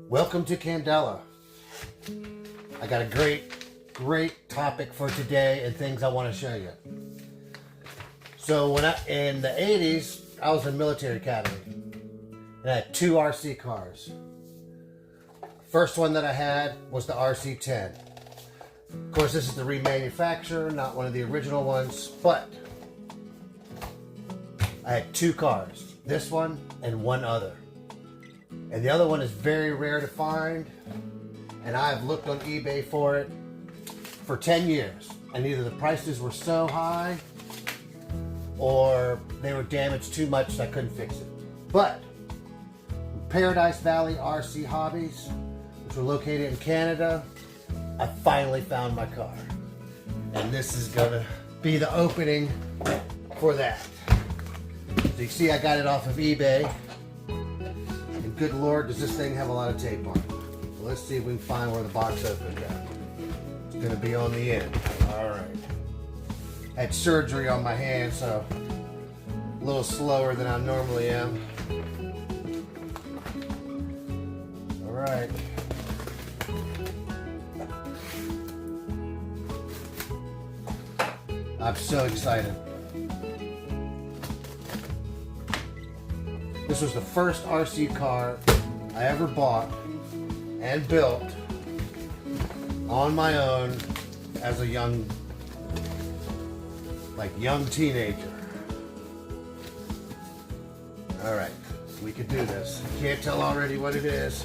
Welcome to Candela. I got a great topic for today and things I want to show you. So in the 80s, I was in military academy and I had two RC cars. First one that I had was the RC-10. Of course, this is the remanufacturer, not one of the original ones, but I had two cars, this one and one other. And the other one is very rare to find, and I've looked on eBay for it for 10 years. And either the prices were so high or they were damaged too much that I couldn't fix it. But Paradise Valley RC Hobbies, which are located in Canada, I finally found my car. And this is gonna be the opening for that. So you see I got it off of eBay. And good Lord, does this thing have a lot of tape on it. Well, let's see if we can find where the box opened at. It's gonna be on the end. All right. I had surgery on my hand, so a little slower than I normally am. All right. I'm so excited. This was the first RC car I ever bought and built on my own as a young teenager. All right, we could do this. Can't tell already what it is.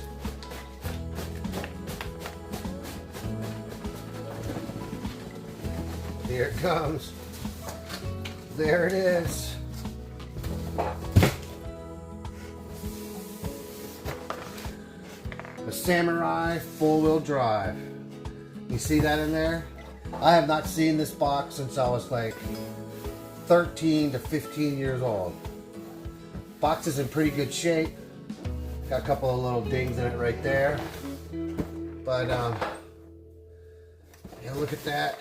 Here it comes. There it is. A Samurai four-wheel drive. You see that in there? I have not seen this box since I was like 13 to 15 years old. Box is in pretty good shape. Got a couple of little dings in it right there. But yeah, look at that.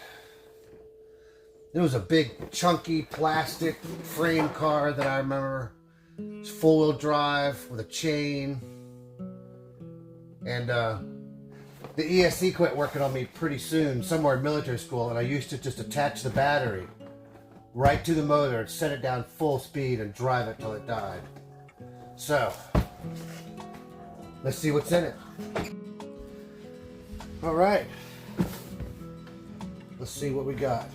It was a big, chunky, plastic frame car that I remember. It's four-wheel drive with a chain. And the ESC quit working on me pretty soon, somewhere in military school, and I used to just attach the battery right to the motor and set it down full speed and drive it till it died. So, let's see what's in it. All right. Let's see what we got.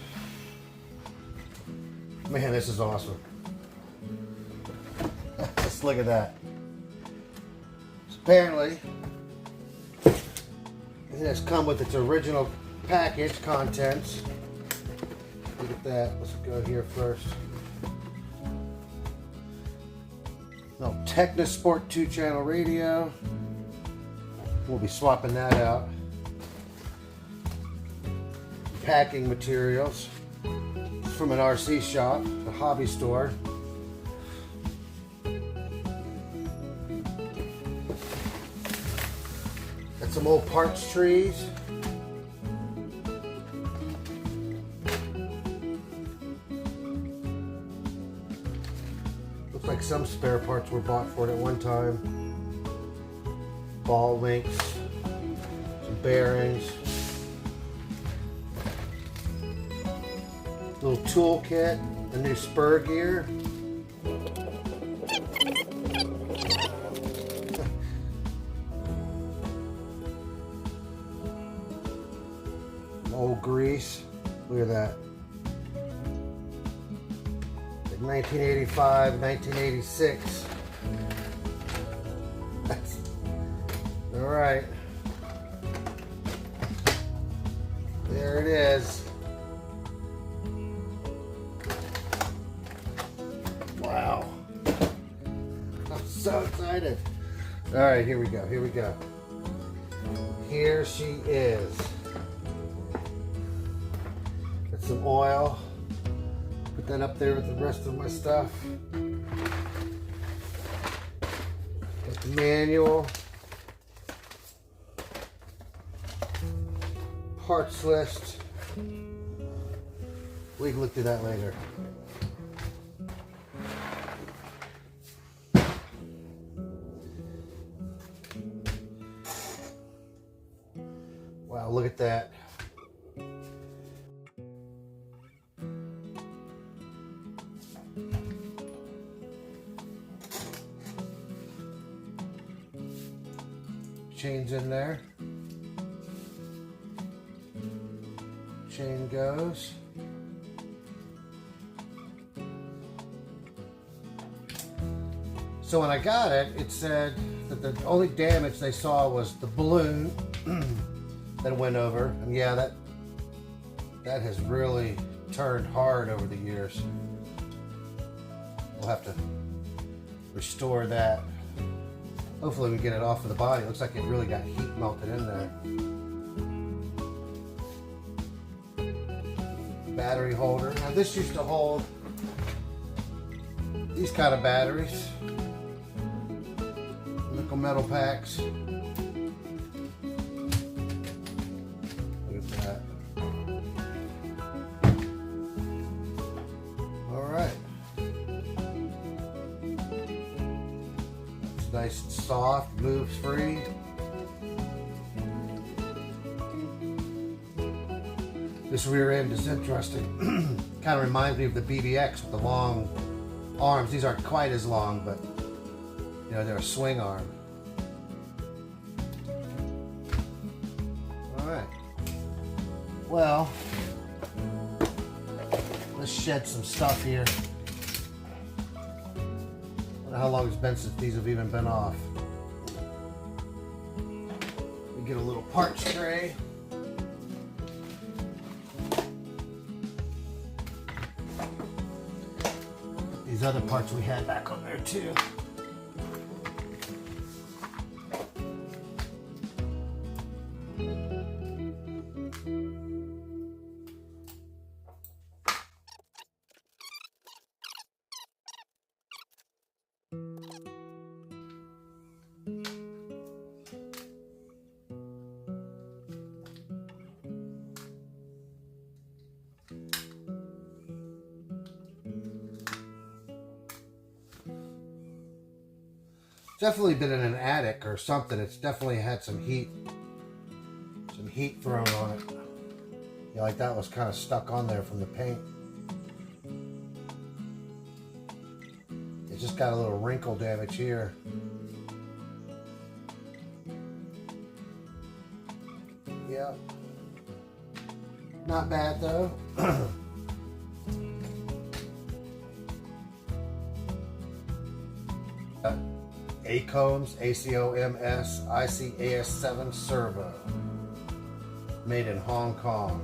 Man, this is awesome. Just look at that. So apparently, it has come with its original package contents. Look at that. Let's go here first. No, Technosport 2-channel radio. We'll be swapping that out. Packing materials. It's from an RC shop, a hobby store. Got some old parts trees. Looks like some spare parts were bought for it at one time. Ball links, some bearings. Little tool kit, a new spur gear. Old grease. Look at that. Like 1985, 1986. All right. There it is. Wow. I'm so excited. All right, here we go. Here we go. Here she is. Got some oil. Put that up there with the rest of my stuff. Got the manual. Parts list. We can look through that later. Wow, look at that. Chain's in there. Chain goes. So when I got it, it said that the only damage they saw was the balloon that went over. And yeah, that has really turned hard over the years. We'll have to restore that. Hopefully we get it off of the body. It looks like it really got heat melted in there. Battery holder. Now this used to hold these kind of batteries. Nickel metal packs. Look at that. Alright. It's nice and soft, moves free. This rear end is interesting. Kind of reminds me of the BBX with the long arms. These aren't quite as long, but you know, they're a swing arm. Alright. Well, let's shed some stuff here. I don't know how long it's been since these have even been off. We get a little parts tray. These other parts we had back on there too. Definitely been in an attic or something. It's definitely had some heat thrown on it. Yeah, like that was kind of stuck on there from the paint. It just got a little wrinkle damage here. Yeah. Not bad though. ACOMS, ACOMS, ICAS7 servo. Made in Hong Kong.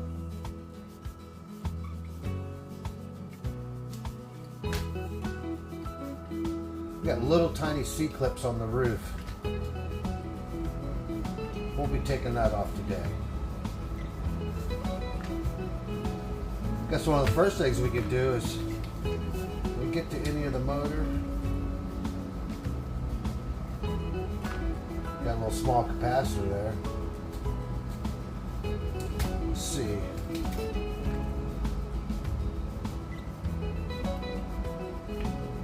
We got little tiny C-clips on the roof. We'll be taking that off today. Guess one of the first things we could do is we get to any of the motor. Got a little small capacitor there. Let's see.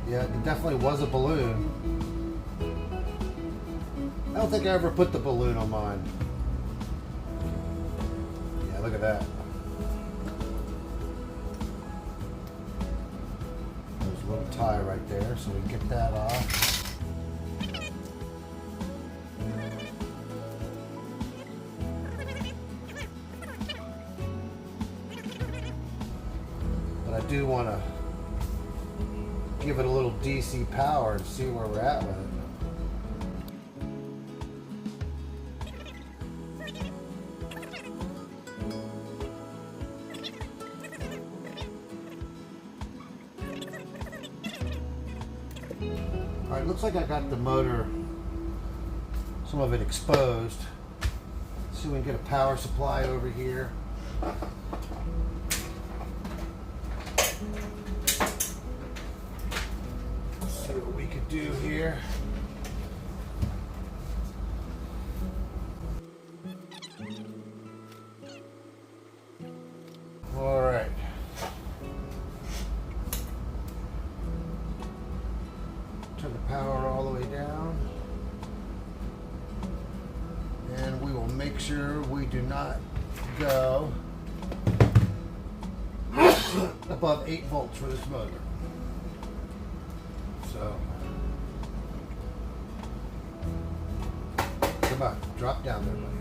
Yeah, it definitely was a balloon. I don't think I ever put the balloon on mine. Yeah, look at that. There's a little tie right there, so we get that off. I do want to give it a little DC power and see where we're at with it. Alright, looks like I got the motor, some of it exposed. Let's see if we can get a power supply over here. Do here. All right. Turn the power all the way down. And we will we'll make sure we do not go above 8 volts for this motor. So, come on, drop down there, buddy.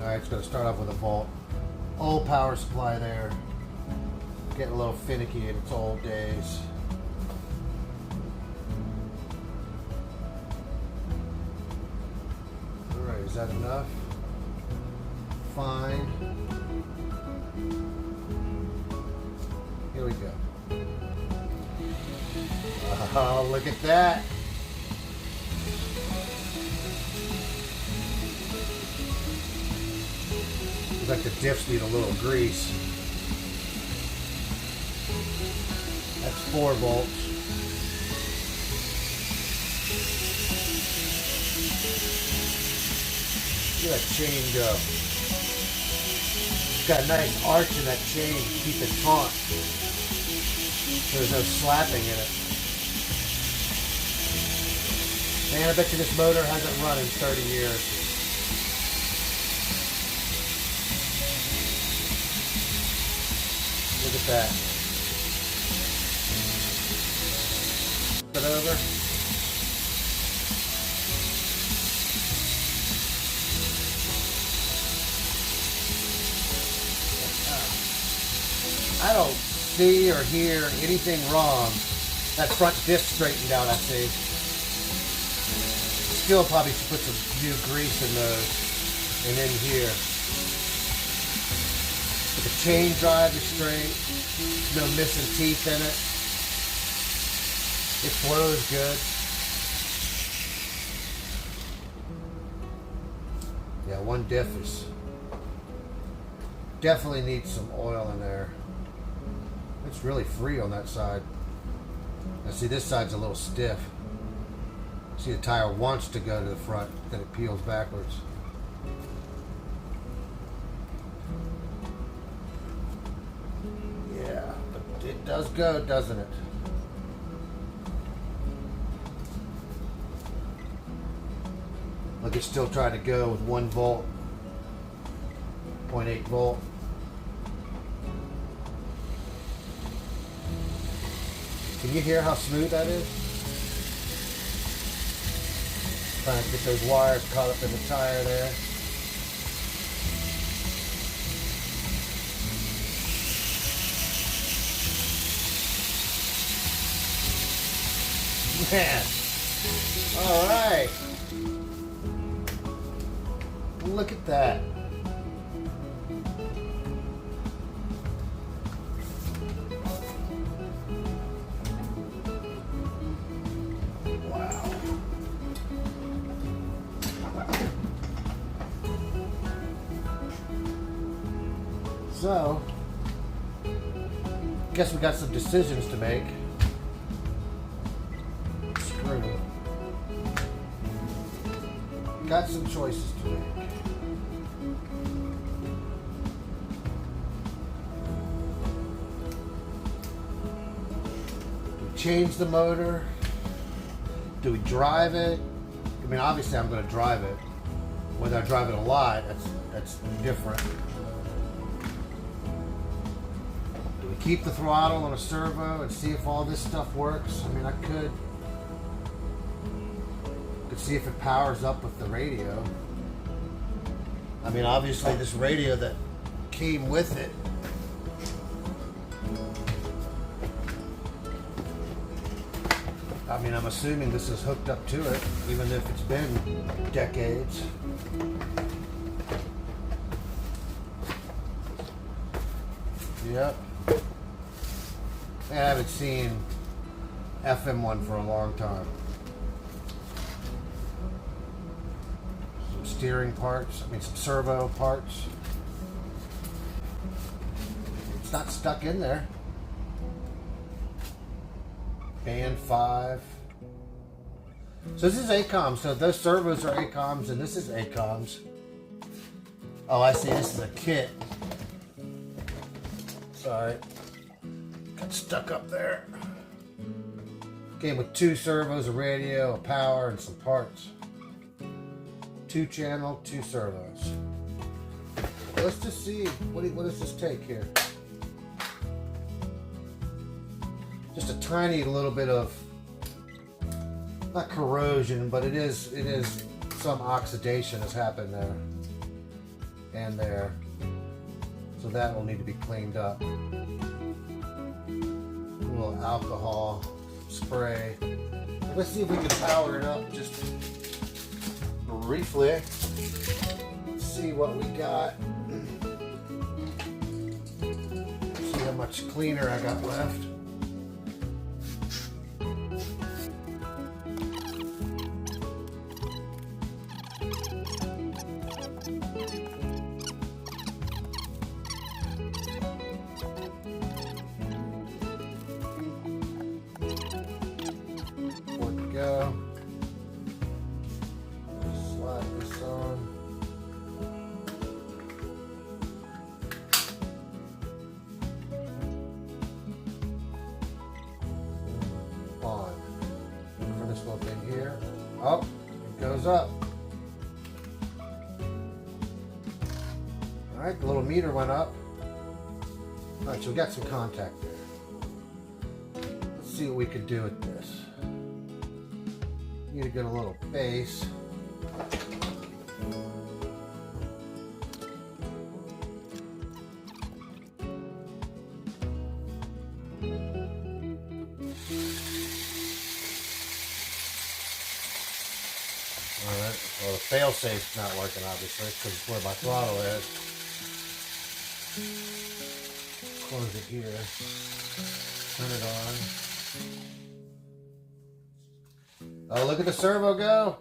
Alright, it's going to start off with a volt. Old power supply there. Getting a little finicky in its old days. Alright, is that enough? Fine. Here we go. Oh, look at that. Looks like the diffs need a little grease. That's 4 volts. Look at that chain go. It's got a nice arch in that chain to keep it taut. So there's no slapping in it. Man, I bet you this motor hasn't run in 30 years. Look at that. Put it over. I don't see or hear anything wrong. That front diff straightened out, I see. Still probably should put some new grease in those and in here. But the chain drive is straight. No missing teeth in it. It flows good. Yeah, one diff is definitely needs some oil in there. It's really free on that side. Now see, this side's a little stiff. See, the tire wants to go to the front, then it peels backwards. Yeah, but it does go, doesn't it? Look, it's still trying to go with 1 volt, 0.8 volt. Can you hear how smooth that is? Trying to get those wires caught up in the tire there. Man. All right. Look at that. Wow. So, guess we got some decisions to make. Screw it. Got some choices to make. Change the motor? Do we drive it? I mean, obviously I'm going to drive it. Whether I drive it a lot, that's different. Do we keep the throttle on a servo and see if all this stuff works? I mean, I could see if it powers up with the radio. I mean, obviously this radio that came with it, I mean, I'm assuming this is hooked up to it, even if it's been decades. Yep. I haven't seen FM1 for a long time. Some steering parts, I mean some servo parts. It's not stuck in there. Band 5. So this is ACOMs. So those servos are ACOMs and this is ACOMs. Oh, I see. This is a kit. Sorry. Got stuck up there. Came with 2 servos, a radio, a power, and some parts. 2 channel, 2 servos. let's just see, what does this take here? Just a tiny little bit of, not corrosion, but it is some oxidation has happened there and there. So that will need to be cleaned up. A little alcohol spray. Let's see if we can power it up just briefly. See what we got. See how much cleaner I got left. Go. Slide this on. On. For this little thing here. Up. It goes up. Alright, the little meter went up. Alright, so we got some contact there. Let's see what we could do with this. Need to get a little base. Alright, well the fail-safe's not working obviously because it's where my throttle is. Close it here. Turn it on. Oh, look at the servo go.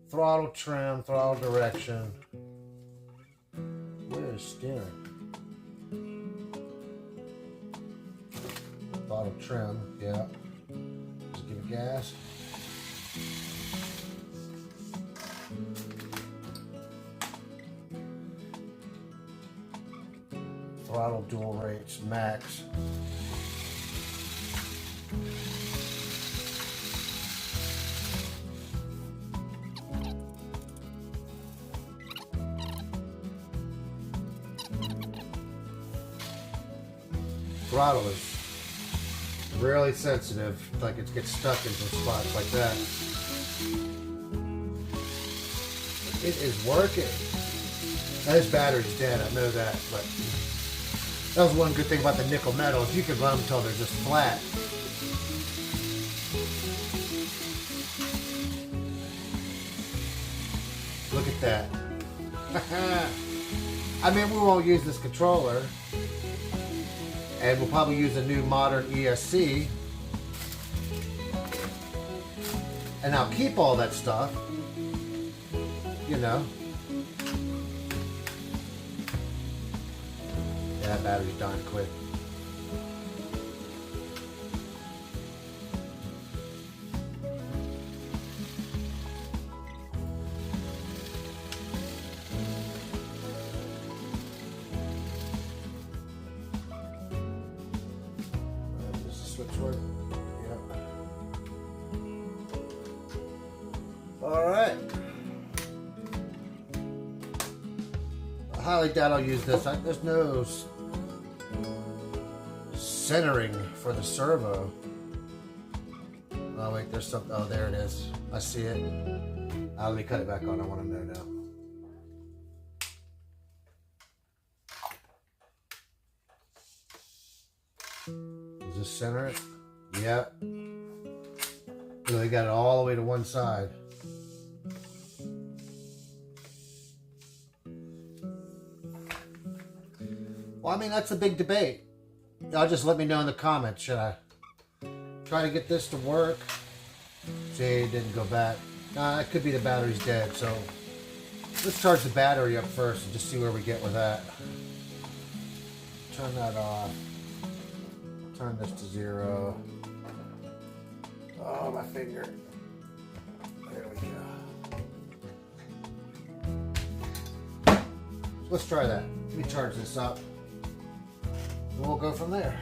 Throttle trim, throttle direction. Where is steering? Throttle trim, yeah. Just give it gas. Throttle dual rates, max. Throttle is really sensitive, like it gets stuck in some spots like that. It is working. Now, this battery's dead, I know that, but that was one good thing about the nickel metals. You can run them until they're just flat. Look at that. I mean, we won't use this controller. And we'll probably use a new modern ESC. And I'll keep all that stuff. You know. Yeah, that battery's dying quick. Switch. Yep. All right. I highly doubt I'll use this. There's no centering for the servo. Oh wait, there's something. Oh, there it is. I see it. Let me cut it back on. I want to know now. Does this center it? Yep. So they got it all the way to one side. Well, I mean, that's a big debate. Y'all just let me know in the comments. Should I try to get this to work? See, it didn't go back. Nah, it could be the battery's dead, so let's charge the battery up first and just see where we get with that. Turn that off. Turn this to 0. Oh, my finger. There we go. So let's try that. Let me charge this up. And we'll go from there.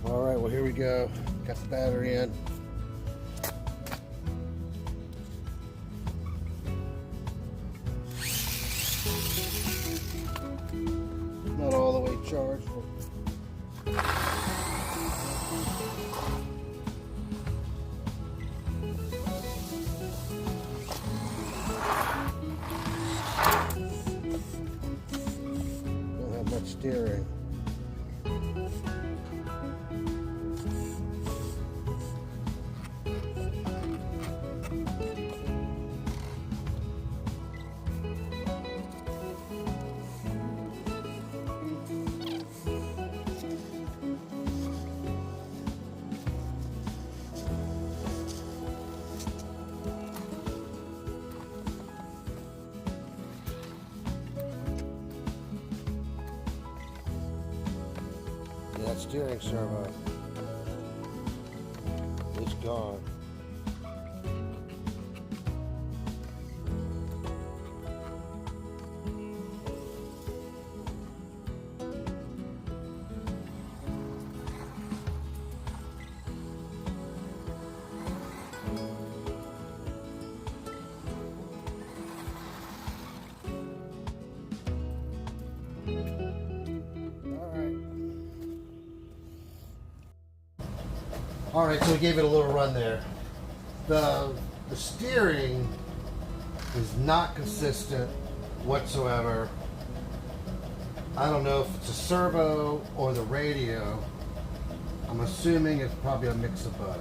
All right, well, here we go. Got the battery in. that steering servo. It's gone. All right, so we gave it a little run there. The steering is not consistent whatsoever. I don't know if it's a servo or the radio. I'm assuming it's probably a mix of both.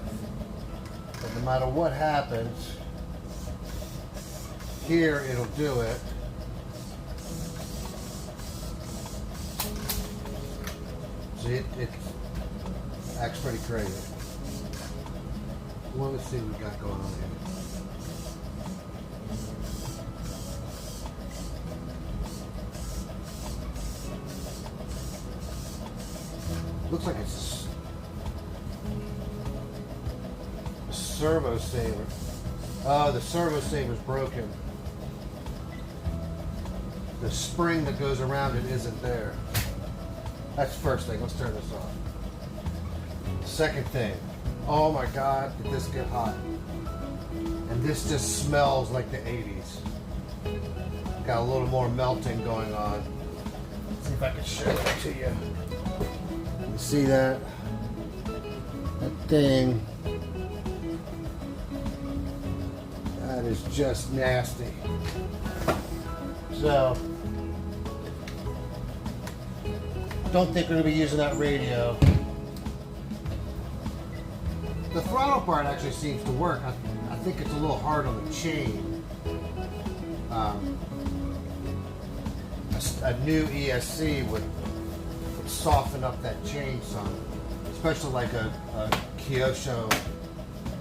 But no matter what happens, here it'll do it. See, it acts pretty crazy. Well, let's see what we got going on here. Looks like it's a servo saver. Oh, the servo saver's broken. The spring that goes around it isn't there. That's the first thing. Let's turn this off. Second thing. Oh my God, did this get hot? And this just smells like the 80s. Got a little more melting going on. Let's see if I can show it to you. You see that? That thing. That is just nasty. So, don't think we're going to be using that radio. The throttle part actually seems to work. I think it's a little hard on the chain. A new ESC would soften up that chain some, especially like a Kyosho,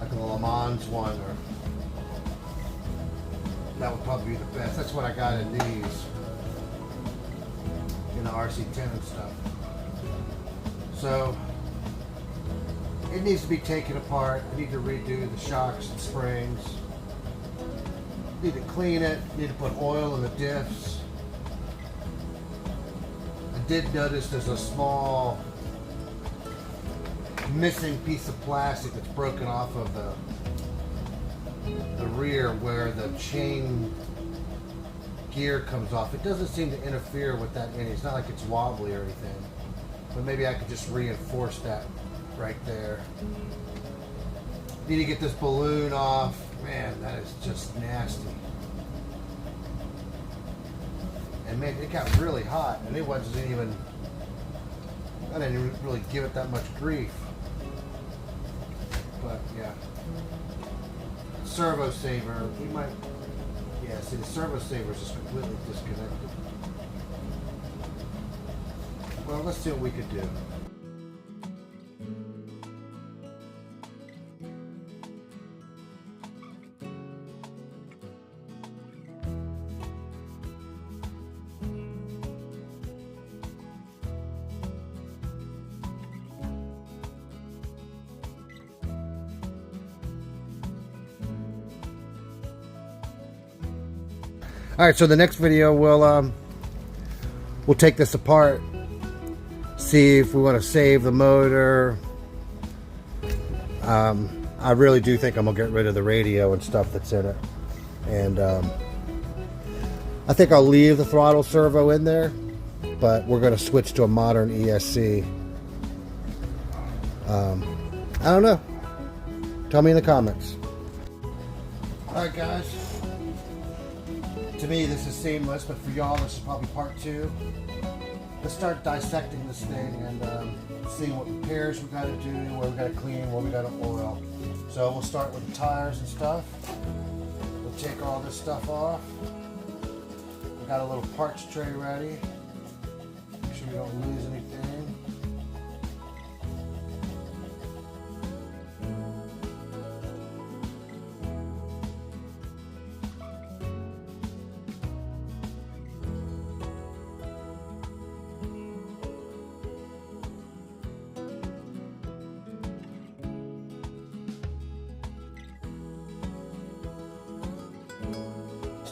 like a Le Mans one, or that would probably be the best. That's what I got in these, in the RC10 and stuff. So it needs to be taken apart. I need to redo the shocks and springs. Need to clean it. Need to put oil in the diffs. I did notice there's a small missing piece of plastic that's broken off of the rear where the chain gear comes off. It doesn't seem to interfere with that any. It's not like it's wobbly or anything. But maybe I could just reinforce that right there. Need to get this balloon off. Man, that is just nasty. And man, it got really hot, and it wasn't even, I didn't even really give it that much grief. But yeah. Servo saver, we might, yeah, see the servo saver is just completely disconnected. Well, let's see what we could do. All right, so the next video we'll take this apart, see if we want to save the motor. I really do think I'm gonna get rid of the radio and stuff that's in it, and I think I'll leave the throttle servo in there, but we're gonna switch to a modern ESC. I don't know. Tell me in the comments. All right, guys. To me, this is seamless, but for y'all, this is probably part 2. Let's start dissecting this thing and see what repairs we got to do, where we got to clean, where we got to oil. So we'll start with the tires and stuff. We'll take all this stuff off. We got a little parts tray ready. Make sure we don't lose anything.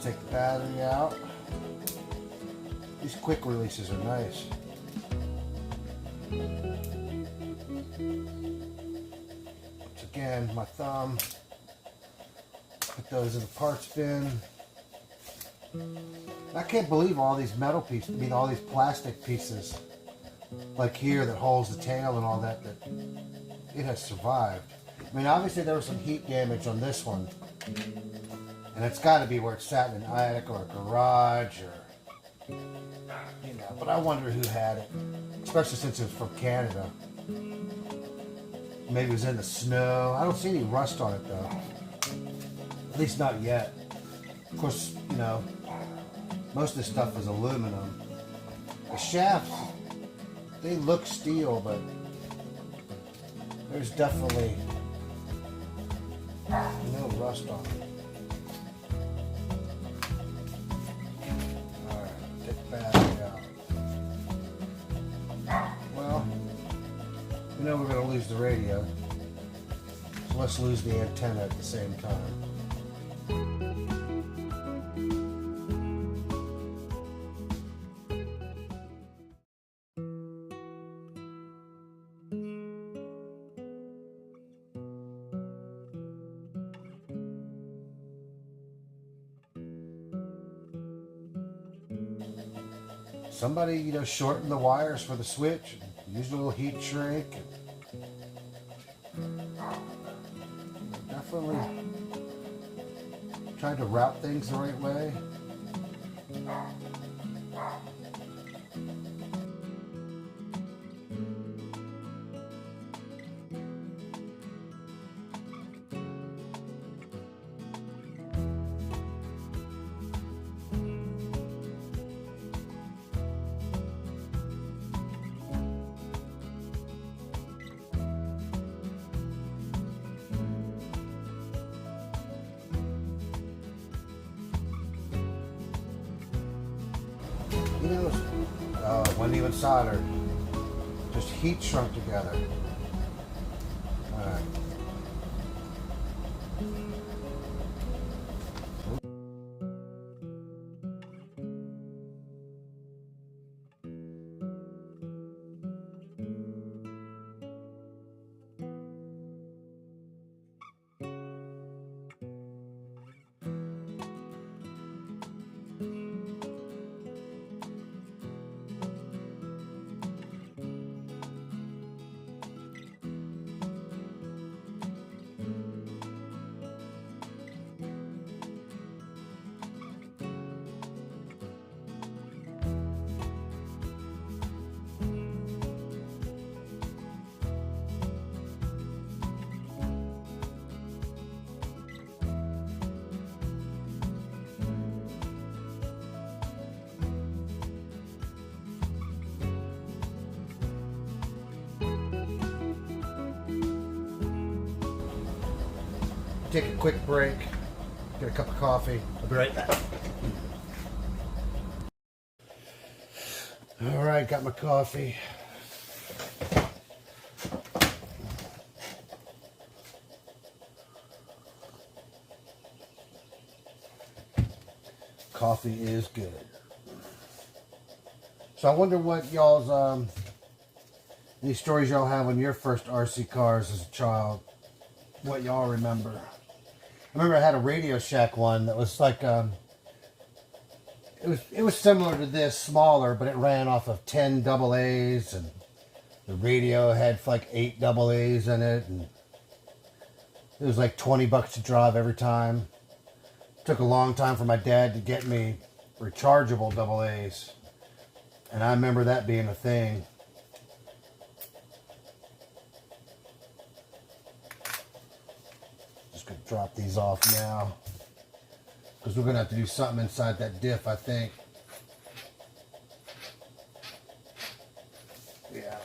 take the battery out. These quick releases are nice. Once again, my thumb. Put those in the parts bin. I can't believe all these metal pieces, all these plastic pieces, like here that holds the tail and all that, that it has survived. I mean, obviously there was some heat damage on this one, and it's got to be where it sat in an attic or a garage, or but I wonder who had it, especially since it's from Canada. Maybe it was in the snow. I don't see any rust on it though, at least not yet. Of course, most of this stuff is aluminum. The shafts, they look steel, but there's definitely no rust on them. Alright, take the battery out. Well, we're going to lose the radio, so let's lose the antenna at the same time. Somebody, shortened the wires for the switch, used a little heat shrink. Definitely tried to route things the right way. It wasn't even soldered, just heat shrunk together. All right. Take a quick break, get a cup of coffee. I'll be right back. All right, got my coffee. Coffee is good. So I wonder what y'all's, any stories y'all have on your first RC cars as a child, what y'all remember. I remember I had a Radio Shack one that was like, it was similar to this, smaller, but it ran off of 10 AA's, and the radio had like 8 AA's in it, and it was like $20 to drive every time. It took a long time for my dad to get me rechargeable AA's, and I remember that being a thing. Gonna drop these off now because we're gonna have to do something inside that diff, I think. Yeah.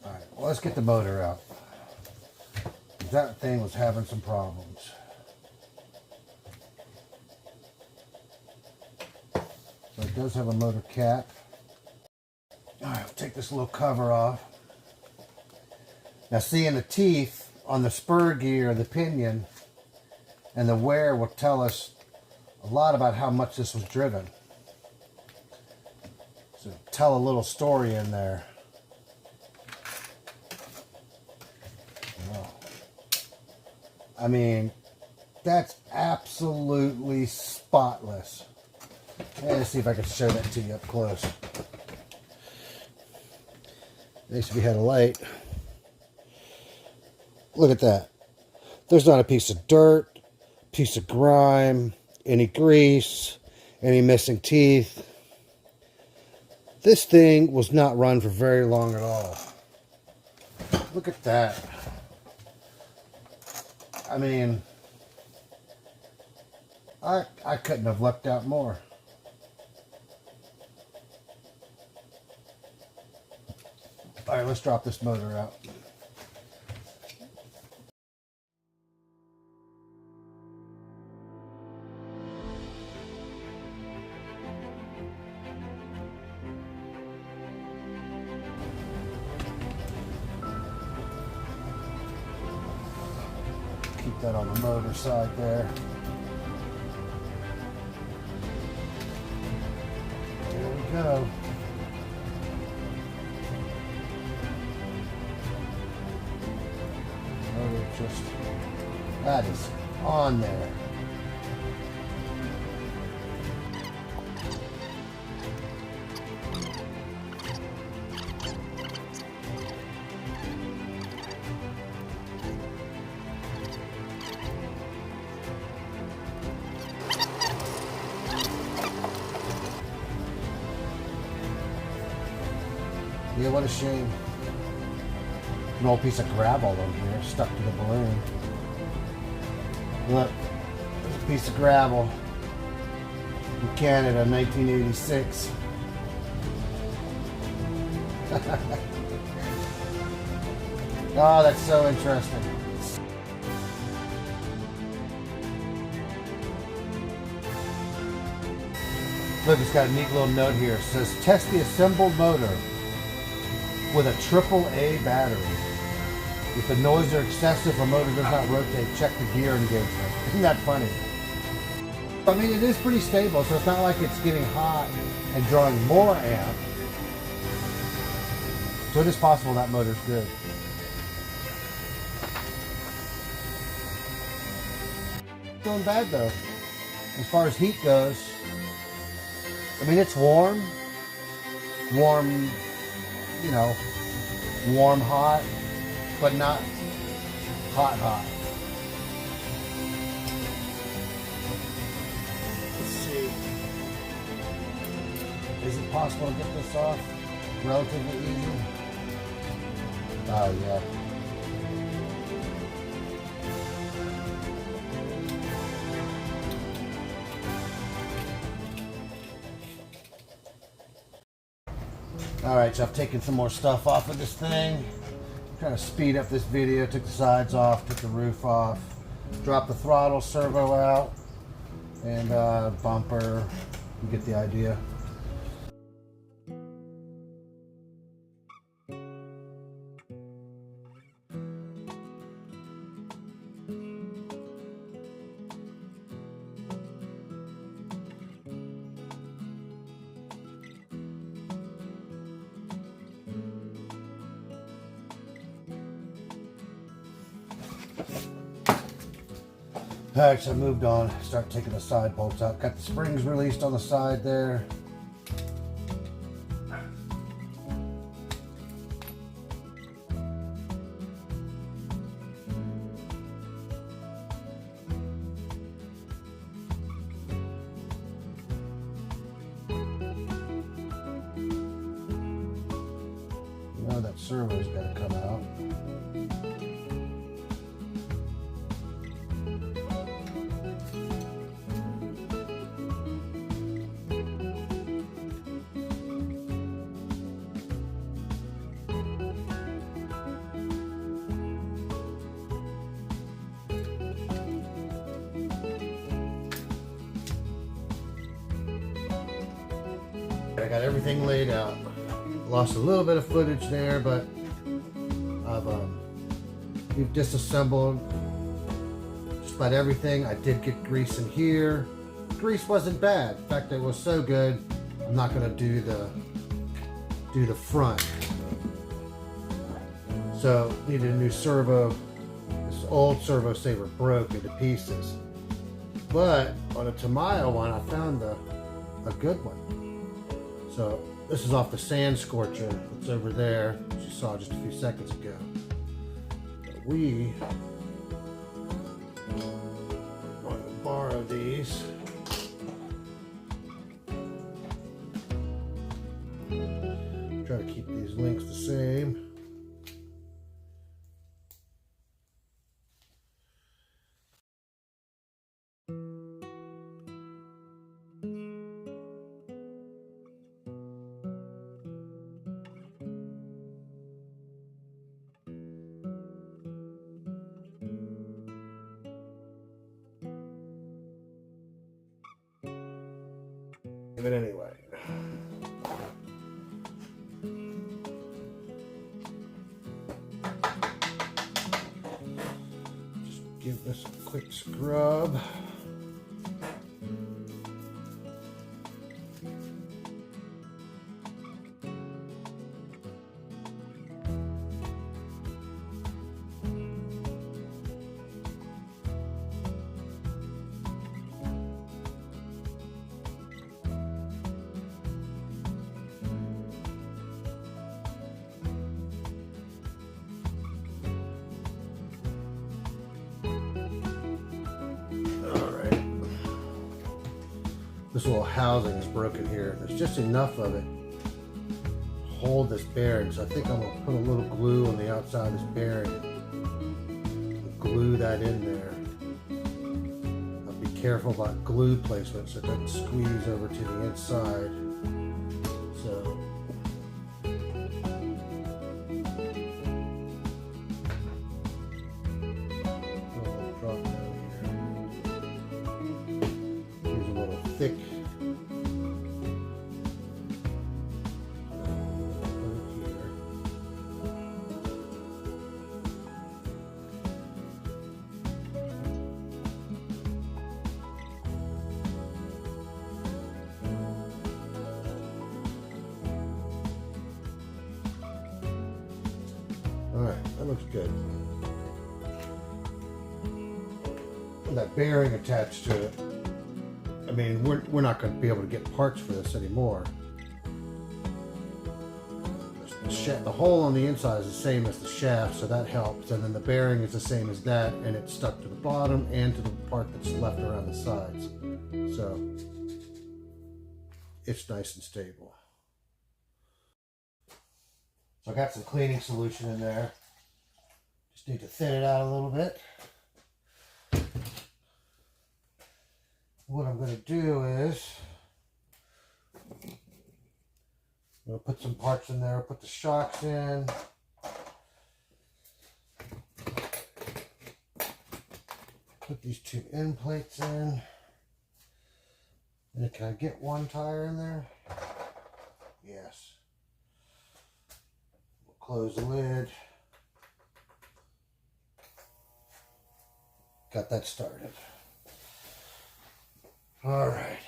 All right, well, let's get the motor out. That thing was having some problems. So it does have a motor cap. All right, I'll take this little cover off. Now, seeing the teeth on the spur gear, the pinion, And the wear will tell us a lot about how much this was driven. So tell a little story in there. Wow. I mean, that's absolutely spotless. Let's see if I can show that to you up close. At least if we had a light. Look at that. There's not a piece of dirt, piece of grime, any grease, any missing teeth. This thing was not run for very long at all. Look at that. I mean, I couldn't have lucked out more. All right, let's drop this motor out. Keep that on the motor side there. There we go. Motor just, that is on there. Yeah, what a shame. An old piece of gravel on here stuck to the balloon. Look, there's a piece of gravel in Canada, 1986. Oh, that's so interesting. Look, it's got a neat little note here. It says, test the assembled motor with a AAA battery. If the noise are excessive or motor does not rotate, check the gear engagement. Isn't that funny? I mean, it is pretty stable, so it's not like it's getting hot and drawing more amp. So it is possible that motor's good. Doing bad though. As far as heat goes, I mean, it's warm, you know, warm, hot, but not hot, hot. Let's see. Is it possible to get this off relatively easy? Oh, yeah. Alright, so I've taken some more stuff off of this thing. I'm trying to speed up this video. Took the sides off, took the roof off, dropped the throttle servo out, and bumper. You get the idea. Alright, so I moved on. Start taking the side bolts out. Got the springs released on the side there. You know that servo's got to come out. I got everything laid out. Lost a little bit of footage there, but we've disassembled just about everything. I did get grease in here. Grease wasn't bad. In fact, it was so good, I'm not gonna do the front. So needed a new servo. This old servo saver broke into pieces. But on a Tamayo one, I found a good one. So this is off the sand scorcher. It's over there, as you saw just a few seconds ago. But we want to borrow these. Try to keep these links the same. But anyway, just give this a quick scrub. This little housing is broken here. There's just enough of it to hold this bearing. So I think I'm gonna put a little glue on the outside of this bearing and glue that in there. I'll be careful about glue placement so it doesn't squeeze over to the inside. So drop down here. Here's a little thick. Alright, that looks good. And that bearing attached to it, I mean, we're not going to be able to get parts for this anymore. The hole on the inside is the same as the shaft, so that helps. And then the bearing is the same as that, and it's stuck to the bottom and to the part that's left around the sides. So it's nice and stable. So I got some cleaning solution in there. Just need to thin it out a little bit. What I'm going to do is I'm going to put some parts in there, put the shocks in. Put these two end plates in. And can I get one tire in there? Yes. Close the lid. Got that started. All right.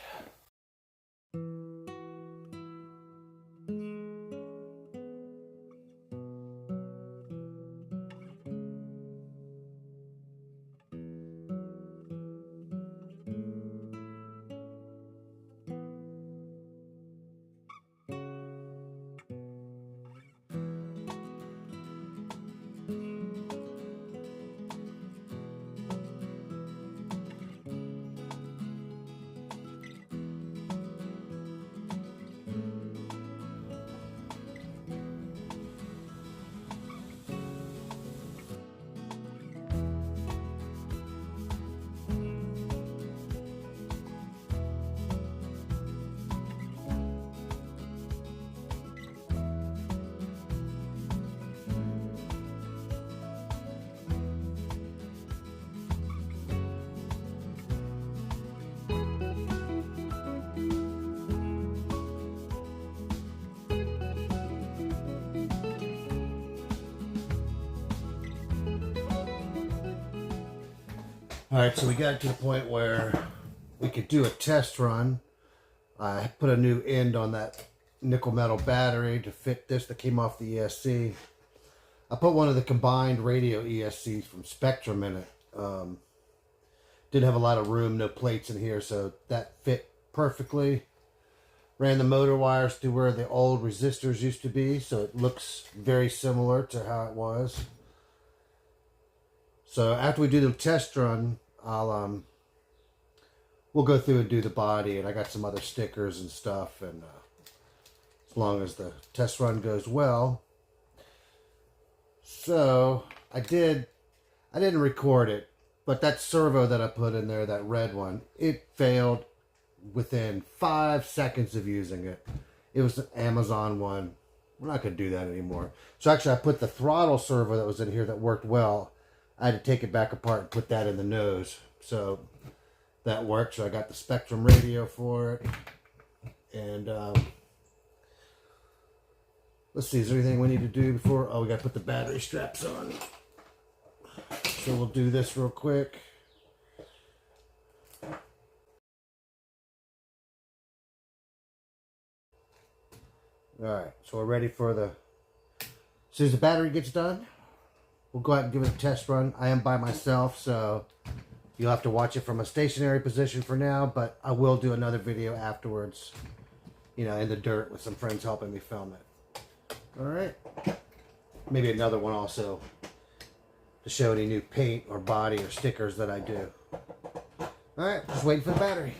Alright, so we got to the point where we could do a test run. I put a new end on that nickel metal battery to fit this that came off the ESC. I put one of the combined radio ESCs from Spectrum in it. Didn't have a lot of room, no plates in here, so that fit perfectly. Ran the motor wires to where the old resistors used to be, so it looks very similar to how it was. So after we do the test run, we'll go through and do the body, and I got some other stickers and stuff, and as long as the test run goes well. So I didn't record it, but that servo that I put in there, that red one, it failed within 5 seconds of using it. It was an Amazon one. We're not going to do that anymore. So actually I put the throttle servo that was in here that worked well. I had to take it back apart and put that in the nose. So that worked. So I got the Spectrum radio for it. And let's see, is there anything we need to do before? Oh, we got to put the battery straps on. So we'll do this real quick. Alright, so we're ready for the... As soon as the battery gets done, we'll go out and give it a test run. I am by myself, so you'll have to watch it from a stationary position for now, but I will do another video afterwards, you know, in the dirt with some friends helping me film it. Alright. Maybe another one also to show any new paint or body or stickers that I do. Alright, just waiting for the battery.